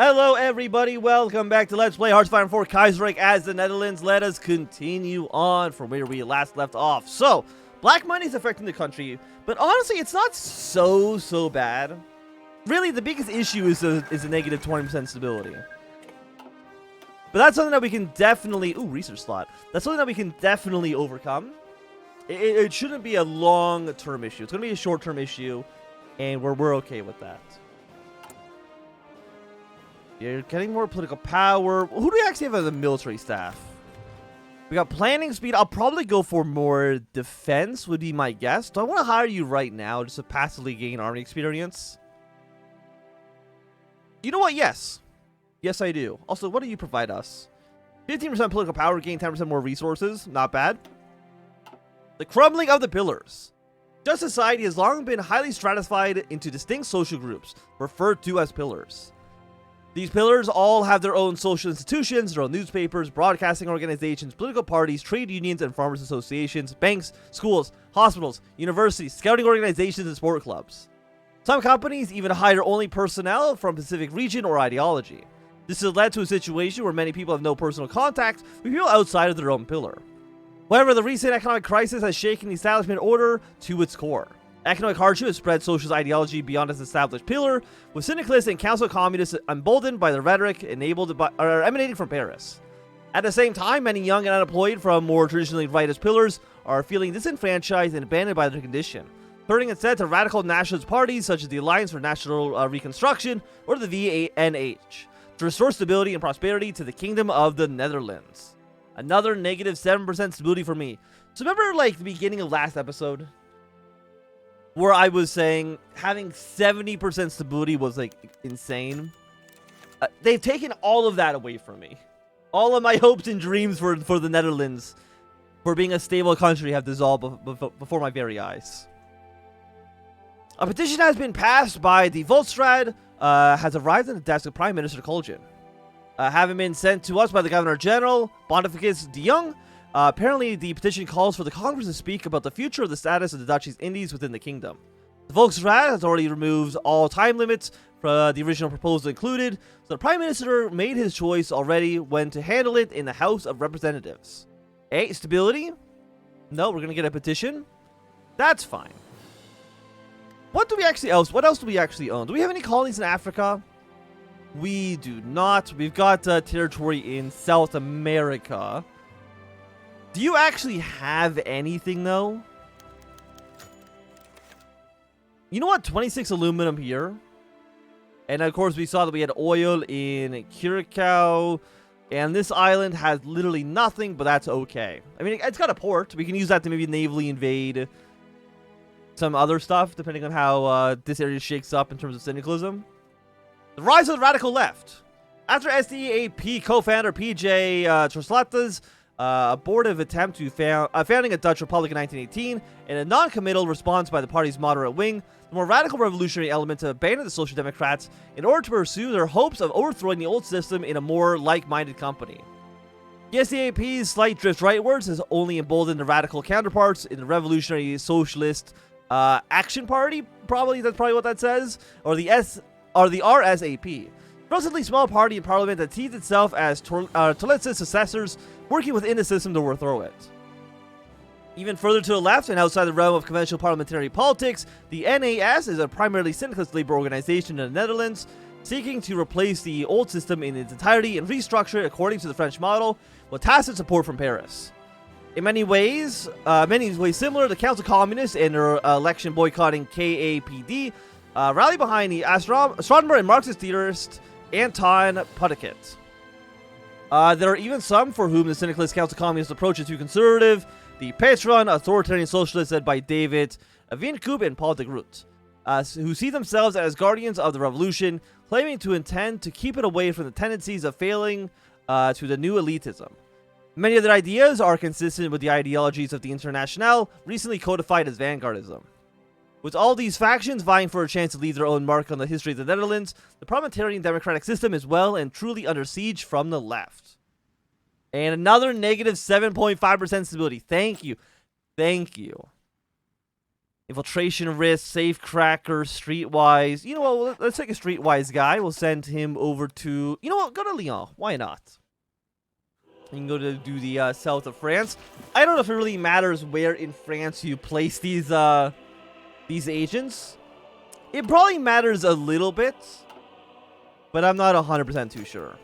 Hello everybody, welcome back to Let's Play HOI4 Kaiserreich as the Netherlands. Let us continue on from where we last left off. So, black money is affecting the country, but honestly it's not so bad. Really, the biggest issue is a negative 20% stability. But that's something that we can definitely... Ooh, research slot. That's something that we can definitely overcome. It shouldn't be a long-term issue. It's going to be a short-term issue, and we're okay with that. You're getting more political power. Who do we actually have as a military staff? We got planning speed. I'll probably go for more defense would be my guess. Do I want to hire you right now just to passively gain army experience? You know what? Yes. Yes, I do. Also, what do you provide us? 15% political power, gain 10% more resources. Not bad. The crumbling of the pillars. Just society has long been highly stratified into distinct social groups, referred to as pillars. These pillars all have their own social institutions, their own newspapers, broadcasting organizations, political parties, trade unions and farmers associations, banks, schools, hospitals, universities, scouting organizations, and sport clubs. Some companies even hire only personnel from a specific region or ideology. This has led to a situation where many people have no personal contact with people outside of their own pillar. However, the recent economic crisis has shaken the establishment order to its core. Economic hardship has spread socialist ideology beyond its established pillar, with syndicalists and council communists emboldened by the rhetoric emanating from Paris. At the same time, many young and unemployed from more traditionally rightist pillars are feeling disenfranchised and abandoned by their condition, turning instead to radical nationalist parties such as the Alliance for National Reconstruction or the VNH to restore stability and prosperity to the Kingdom of the Netherlands. Another negative 7% stability for me. So remember like the beginning of last episode? Where I was saying having 70% stability was like insane. They've taken all of that away from me. All of my hopes and dreams for the Netherlands for being a stable country have dissolved before my very eyes. A petition has been passed by the Volksraad, has arrived at the desk of Prime Minister Colonial. Having been sent to us by the Governor General, Boniface de Jong. Apparently, the petition calls for the Congress to speak about the future of the status of the Dutch East Indies within the kingdom. The Volksraad has already removed all time limits from the original proposal included, so the Prime Minister made his choice already when to handle it in the House of Representatives. Stability? No, we're going to get a petition. That's fine. What else do we actually own? Do we have any colonies in Africa? We do not. We've got territory in South America. Do you actually have anything, though? You know what? 26 aluminum here. And, of course, we saw that we had oil in Curacao. And this island has literally nothing, but that's okay. I mean, it's got a port. We can use that to maybe navally invade some other stuff, depending on how this area shakes up in terms of syndicalism. The rise of the radical left. After SDAP co-founder PJ Troslatas abortive attempt to founding a Dutch Republic in 1918, and a non-committal response by the party's moderate wing, the more radical revolutionary elements have abandoned the Social Democrats in order to pursue their hopes of overthrowing the old system in a more like-minded company. The SDAP's slight drift rightwards has only emboldened the radical counterparts in the Revolutionary Socialist Action Party, that's probably what that says, or the RSAP. Relatively small party in parliament that sees itself as Toletz's successors, working within the system to overthrow it. Even further to the left and outside the realm of conventional parliamentary politics, the NAS is a primarily syndicalist labor organization in the Netherlands, seeking to replace the old system in its entirety and restructure it according to the French model, with tacit support from Paris. In many ways similar, the Council Communists and their election boycotting KAPD rally behind the astronomer and Marxist theorist Anton Puttikat. There are even some for whom the syndicalist Council Communist approach is too conservative. The patron authoritarian socialists led by David Windkoop and Paul de Groot, who see themselves as guardians of the revolution, claiming to intend to keep it away from the tendencies of failing to the new elitism. Many of their ideas are consistent with the ideologies of the Internationale, recently codified as vanguardism. With all these factions vying for a chance to leave their own mark on the history of the Netherlands, the parliamentarian democratic system is well and truly under siege from the left. And another negative 7.5% stability. Thank you. Thank you. infiltration risk, safe cracker, streetwise. You know what? Let's take a streetwise guy. We'll send him over to. You know what? Go to Lyon. Why not? You can go to do the south of France. I don't know if it really matters where in France you place these agents. It probably matters a little bit, but I'm not 100% too sure.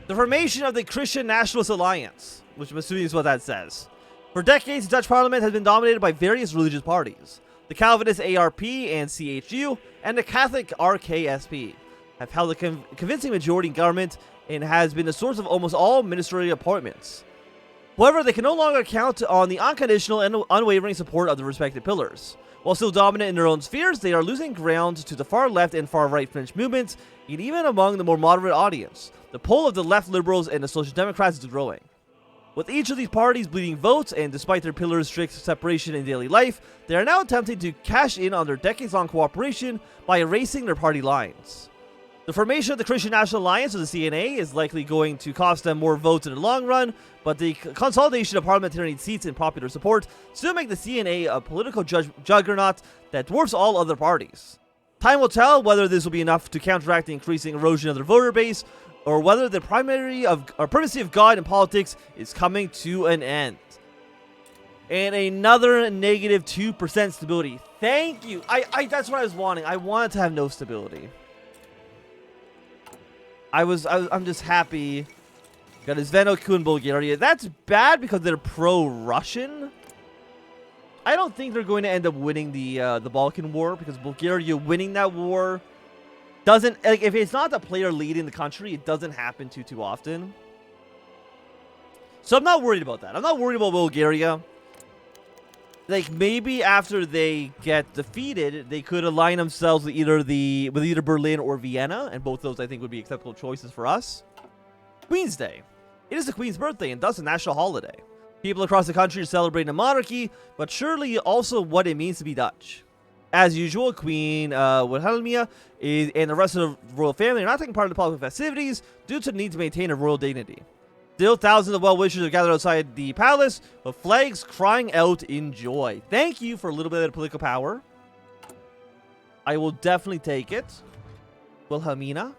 The formation of the Christian Nationalist Alliance, which I'm assuming is what that says. For decades, the Dutch parliament has been dominated by various religious parties. The Calvinist ARP and CHU and the Catholic RKSP have held a convincing majority in government and has been the source of almost all ministerial appointments. However, they can no longer count on the unconditional and unwavering support of the respective pillars. While still dominant in their own spheres, they are losing ground to the far left and far right French movements, and even among the more moderate audience. The poll of the left liberals and the social democrats is growing. With each of these parties bleeding votes, and despite their pillars' strict separation in daily life, they are now attempting to cash in on their decades-long cooperation by erasing their party lines. The formation of the Christian National Alliance, or the CNA, is likely going to cost them more votes in the long run, but the consolidation of parliamentary seats and popular support still make the CNA a political juggernaut that dwarfs all other parties. Time will tell whether this will be enough to counteract the increasing erosion of their voter base, or whether the primacy of God in politics is coming to an end. And another negative 2% stability. Thank you. That's what I was wanting. I wanted to have no stability. I'm just happy. Got his Venoku in Bulgaria. That's bad because they're pro-Russian. I don't think they're going to end up winning the Balkan War, because Bulgaria winning that war doesn't, like, if it's not the player leading the country, it doesn't happen too often. So I'm not worried about that. I'm not worried about Bulgaria. Like, maybe after they get defeated, they could align themselves with either Berlin or Vienna, and both those I think would be acceptable choices for us. Queen's Day. It is the Queen's birthday and thus a national holiday. People across the country are celebrating a monarchy, but surely also what it means to be Dutch. As usual, Queen Wilhelmina and the rest of the royal family are not taking part in the public festivities due to the need to maintain a royal dignity. Still, thousands of well-wishers are gathered outside the palace with flags crying out in joy. Thank you for a little bit of political power. I will definitely take it. Wilhelmina.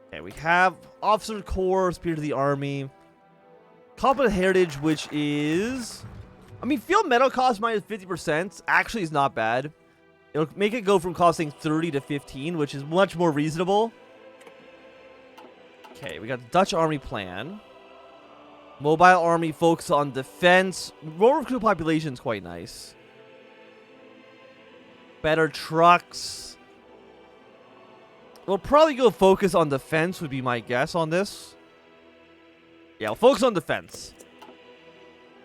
Okay, we have Officer Corps, Spirit of the Army. Competent Heritage, which is... I mean, field metal cost minus 50% actually is not bad. It'll make it go from costing 30 to 15, which is much more reasonable. Okay, we got the Dutch army plan. Mobile army focus on defense. Roll recruit population is quite nice. Better trucks. We'll probably go focus on defense would be my guess on this. Yeah, we'll focus on defense.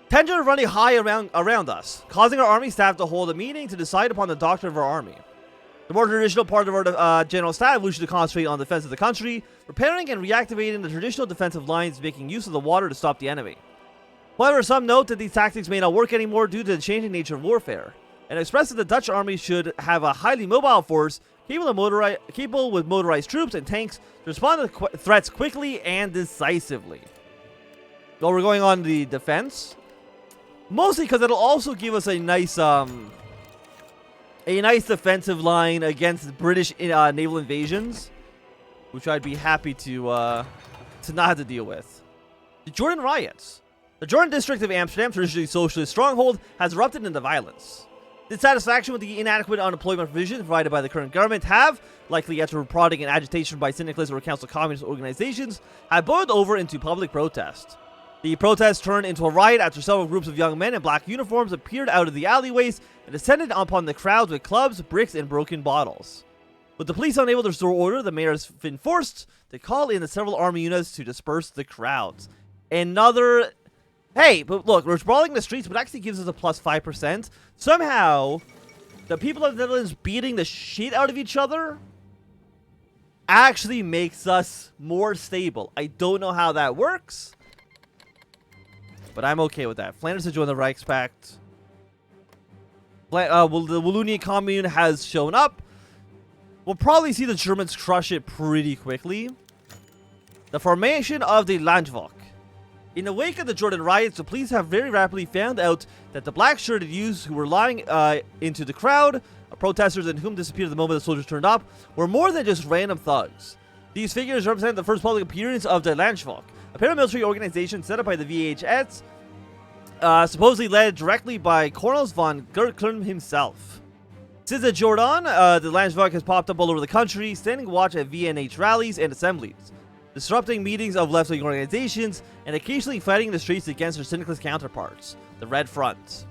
Tensions are running high around us, causing our army staff to hold a meeting to decide upon the doctrine of our army. The more traditional part of our general staff wishes to concentrate on the defense of the country, repairing and reactivating the traditional defensive lines, making use of the water to stop the enemy. However, some note that these tactics may not work anymore due to the changing nature of warfare, and express that the Dutch army should have a highly mobile force capable with motorized troops and tanks to respond to threats quickly and decisively. So we're going on the defense. Mostly because it'll also give us a nice defensive line against British naval invasions, which I'd be happy to not have to deal with. The Jordan riots. The Jordan district of Amsterdam, traditionally socialist stronghold, has erupted into violence. Dissatisfaction with the inadequate unemployment provisions provided by the current government have, likely after prodding and agitation by syndicalists or council communist organizations, have boiled over into public protest. The protests turned into a riot after several groups of young men in black uniforms appeared out of the alleyways and descended upon the crowds with clubs, bricks, and broken bottles. With the police unable to restore order, the mayor has been forced to call in the several army units to disperse the crowds. Another... Hey, but look, we're brawling the streets, but actually gives us a plus 5%. Somehow, the people of the Netherlands beating the shit out of each other actually makes us more stable. I don't know how that works, but I'm okay with that. Flanders has joined the Reichspact. The Wallonia Commune has shown up. We'll probably see the Germans crush it pretty quickly. The formation of the Landsfuck. In the wake of the Jordan riots, the police have very rapidly found out that the black-shirted youths who were lying into the crowd, protesters and whom disappeared the moment the soldiers turned up, were more than just random thugs. These figures represent the first public appearance of the Landsfuck, a paramilitary organization set up by the VHS, supposedly led directly by Colonel von Gertklern himself. Since the Jordan, the Landsfuck has popped up all over the country, standing watch at VNH rallies and assemblies, disrupting meetings of left-wing organizations, and occasionally fighting in the streets against their syndicalist counterparts, the Red Front.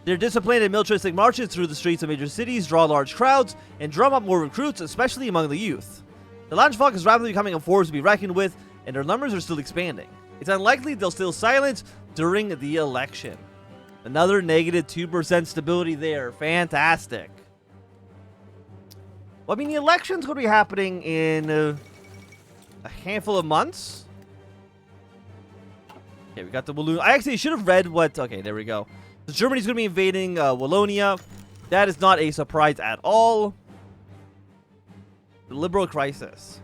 Their disciplined and militaristic marches through the streets of major cities draw large crowds and drum up more recruits, especially among the youth. The Landsfuck is rapidly becoming a force to be reckoned with, and their numbers are still expanding. It's unlikely they'll still silence during the election. Another negative 2% stability there. Fantastic. Well, I mean, the election's going to be happening in a handful of months. Okay, we got the Walloon. I actually should have read what... Okay, there we go. So Germany's going to be invading Wallonia. That is not a surprise at all. The liberal crisis.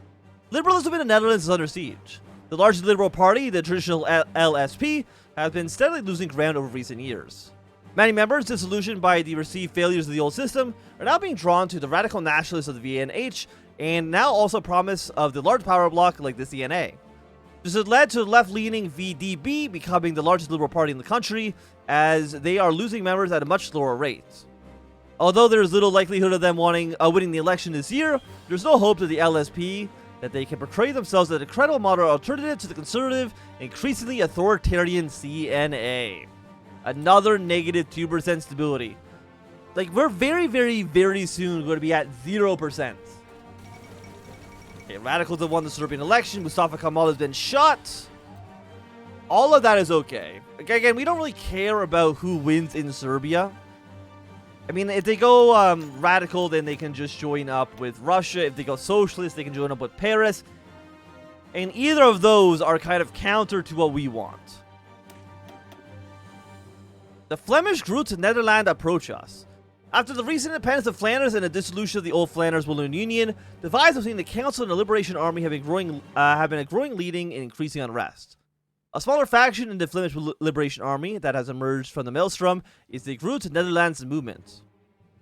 Liberalism in the Netherlands is under siege. The largest liberal party, the traditional LSP, has been steadily losing ground over recent years. Many members, disillusioned by the perceived failures of the old system, are now being drawn to the radical nationalists of the VNH, and now also promise of the large power bloc like the CNA. This has led to the left-leaning VDB becoming the largest liberal party in the country, as they are losing members at a much slower rate. Although there is little likelihood of them winning the election this year, there's no hope that the LSP that they can portray themselves as a credible moderate alternative to the conservative, increasingly authoritarian CNA. Another negative 2% stability. Like, we're very, very, very soon going to be at 0%. Okay, radicals have won the Serbian election. Mustafa Kemal has been shot. All of that is okay. Again, we don't really care about who wins in Serbia. I mean, if they go radical, then they can just join up with Russia. If they go socialist, they can join up with Paris. And either of those are kind of counter to what we want. The Flemish Groote Nederland approach us. After the recent independence of Flanders and the dissolution of the old Flanders Walloon Union, divides between the Council and the Liberation Army have been a growing leading and increasing unrest. A smaller faction in the Flemish Liberation Army that has emerged from the maelstrom is the Groote Nederlandse movement,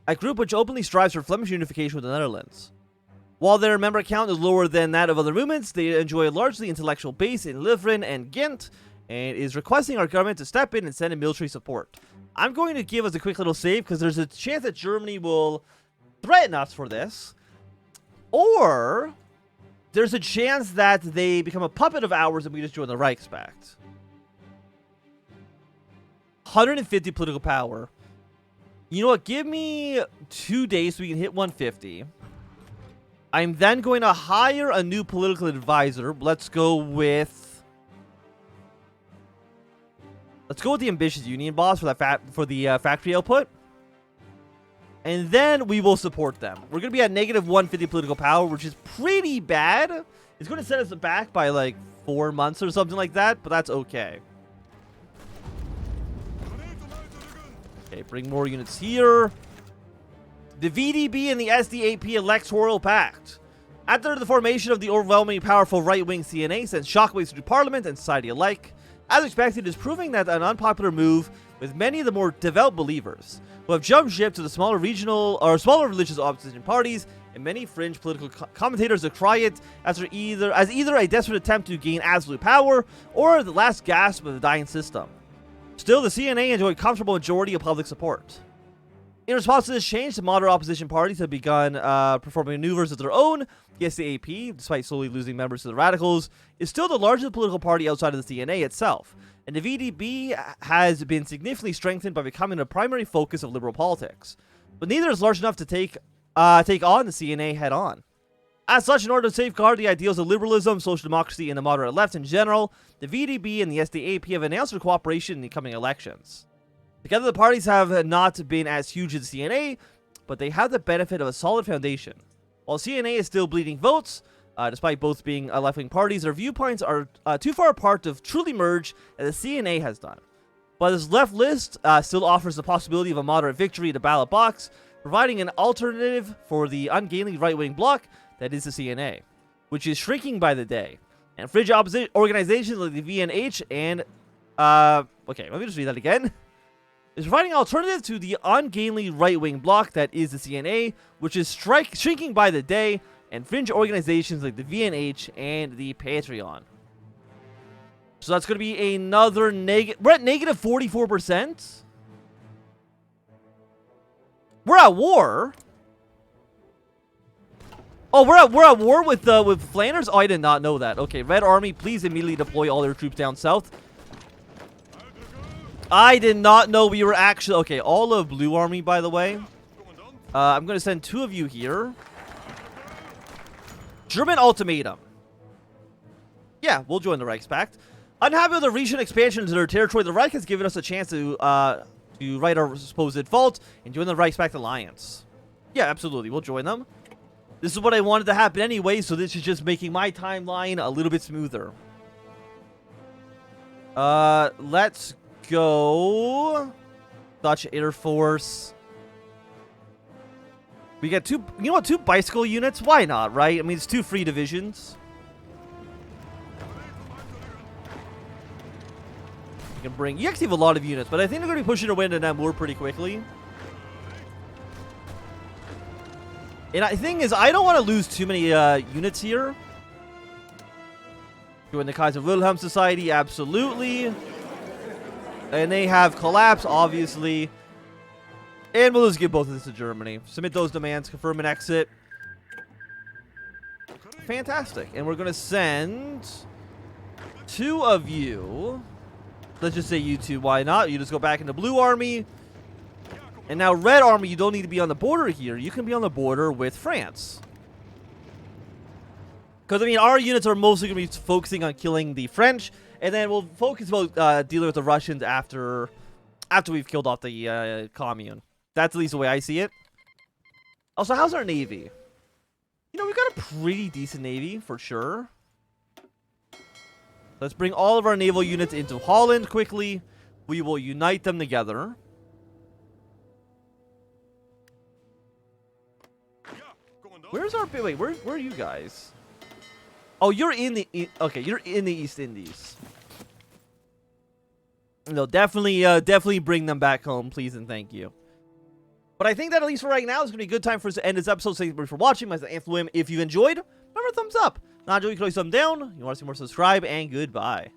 a group which openly strives for Flemish unification with the Netherlands. While their member count is lower than that of other movements, they enjoy a largely intellectual base in Leuven and Ghent, and is requesting our government to step in and send in military support. I'm going to give us a quick little save because there's a chance that Germany will threaten us for this, or there's a chance that they become a puppet of ours and we just join the Reichspact. 150 political power. You know what? Give me 2 days so we can hit 150. I'm then going to hire a new political advisor. Let's go with the ambitious union boss for the factory output. And then we will support them. We're going to be at negative 150 political power, which is pretty bad. It's going to set us back by like 4 months or something like that, but that's okay. Okay, bring more units here. The VDB and the SDAP Electoral Pact. After the formation of the overwhelmingly powerful right-wing CNA sends shockwaves through Parliament and society alike, as expected, it is proving that an unpopular move with many of the more devout believers who have jumped ship to the smaller regional or smaller religious opposition parties, and many fringe political commentators decry it as either a desperate attempt to gain absolute power or the last gasp of the dying system. Still, the CNA enjoyed a comfortable majority of public support. In response to this change, the moderate opposition parties have begun performing maneuvers of their own. The SDAP, despite slowly losing members to the radicals, is still the largest political party outside of the CNA itself, and the VDB has been significantly strengthened by becoming a primary focus of liberal politics. But neither is large enough to take on the CNA head-on. As such, in order to safeguard the ideals of liberalism, social democracy, and the moderate left in general, the VDB and the SDAP have announced their cooperation in the coming elections. Together, the parties have not been as huge as the CNA, but they have the benefit of a solid foundation. While CNA is still bleeding votes, despite both being left-wing parties, their viewpoints are too far apart to truly merge as the CNA has done. But this left list still offers the possibility of a moderate victory in the ballot box, providing an alternative for the ungainly right-wing bloc that is the CNA, which is shrinking by the day. And fringe opposition organizations like the VNH and okay, let me just read that again. Is providing an alternative to the ungainly right-wing bloc that is the CNA, which is shrinking by the day, and fringe organizations like the VNH and the Patreon. So that's going to be another negative. We're at negative 44%. We're at war. Oh, we're at war with Flanders. Oh, I did not know that. Okay, Red Army, please immediately deploy all their troops down south. I did not know we were actually... Okay, all of Blue Army, by the way. I'm going to send 2 of you here. German ultimatum. Yeah, we'll join the Reichspact. Unhappy with the recent expansion into their territory, the Reich has given us a chance to right our supposed fault and join the Reichspact alliance. Yeah, absolutely. We'll join them. This is what I wanted to happen anyway, so this is just making my timeline a little bit smoother. Let's go. Dutch Air Force. We get 2, you know what, 2 bicycle units? Why not, right? I mean, it's 2 free divisions. You can bring, you actually have a lot of units, but I think they're going to be pushing their way into Namur pretty quickly. And the thing is, I don't want to lose too many units here. Join the Kaiser Wilhelm Society, absolutely. And they have collapsed, obviously. And we'll just give both of this to Germany. Submit those demands, confirm an exit. Fantastic. And we're going to send 2 of you. Let's just say you 2, why not? You just go back into Blue Army. And now Red Army, you don't need to be on the border here. You can be on the border with France. Because, I mean, our units are mostly going to be focusing on killing the French. And then we'll focus about dealing with the Russians after we've killed off the commune. That's at least the way I see it. Also, how's our Navy? You know, we've got a pretty decent Navy, for sure. Let's bring all of our naval units into Holland quickly. We will unite them together. Where's our... Wait, where are you guys? Oh, you're in the... Okay, you're in the East Indies. No, definitely bring them back home, please and thank you. But I think that, at least for right now, is going to be a good time for us to end this episode. Thank you for watching. My name is Anthem. If you enjoyed, remember, thumbs up. Not enjoy, you can always thumb down. You want to see more, subscribe, and goodbye.